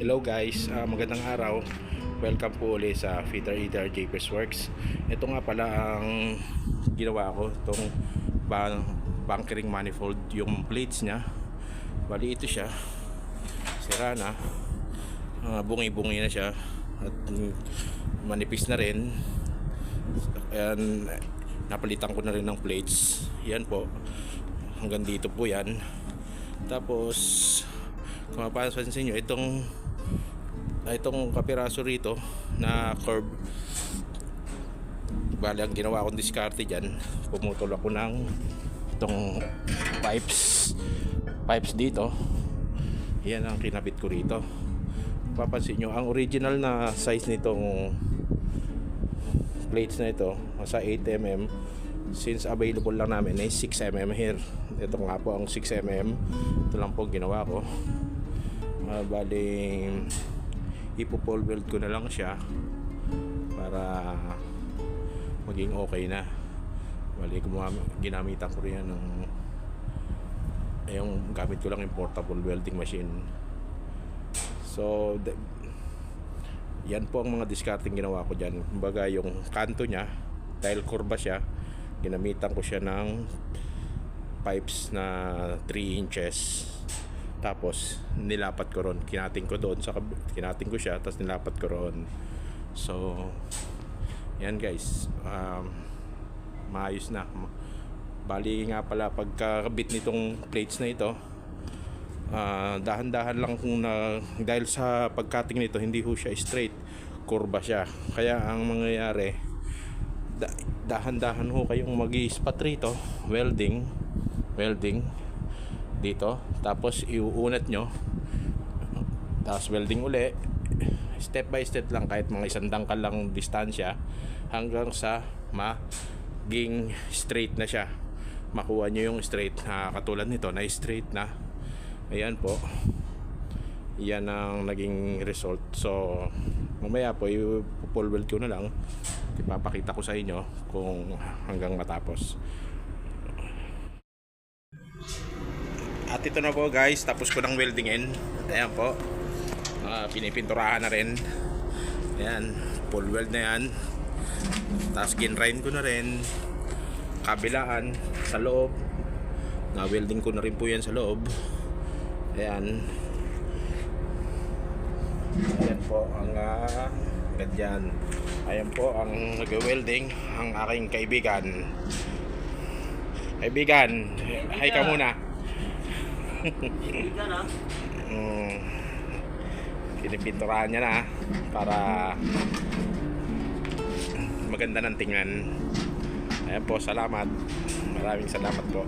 Hello guys, magandang araw. Welcome po ulit sa Feeder Eater JPS Works. Ito nga pala ang ginawa ko, itong bunkering manifold, yung plates nya. Bali ito siya, sira na, bungi-bungi na siya at manipis na rin. Ayan, napalitan ko na rin ng plates. Yan po, hanggang dito po yan. Tapos kung mapapansin nyo, itong kapiraso rito na curve, bali ang ginawa kong diskarte dyan, pumutol ako ng itong pipes dito. Yan ang kinabit ko rito. Papansin nyo, ang original na size nitong plates na ito sa 8mm, since available lang namin ay 6mm here. Ito nga po ang 6mm. Ito lang po ginawa ko. Bali ipo-pole weld ko na lang siya para maging okay na. Bali ginamitan ko rin ng yung gamit ko lang yung portable welding machine. So yan po ang mga discarding ginawa ko dyan. Kumbaga yung kanto nya, dahil kurba siya, ginamitan ko siya ng pipes na 3 inches. Tapos nilapat ko ron, kinating ko doon sa kinating ko siya, tapos nilapat ko ron. So yan guys, maayos na. Bali nga pala, pagkakabit nitong plates na ito, dahan-dahan lang kung dahil sa pagkating nito hindi ho siya straight, kurba siya. Kaya ang mangyayari, dahan-dahan ho kayong mag-i-spot rito, welding dito, tapos iuunat nyo, tapos welding uli, step by step lang, kahit mga 1 dangkal lang distansya, hanggang sa maging straight na siya, makuha nyo yung straight na katulad nito na straight na. Ayan po, yan ang naging result. So mamaya po i-full weld ko na lang, ipapakita ko sa inyo kung hanggang matapos. At ito na po guys, tapos ko ng weldingin. Ayan po, pinipinturahan na rin. Ayan, full weld na yan. Tapos ginrind ko na rin kabilaan sa loob, na welding ko na rin po yan sa loob. Ayan, ayan po ang ganyan. Ayan po ang nag-welding, ang aking kaibigan. Hi ka muna. Pinipinturahan niya na para maganda ng tingnan. Ayan po, salamat. Maraming salamat po.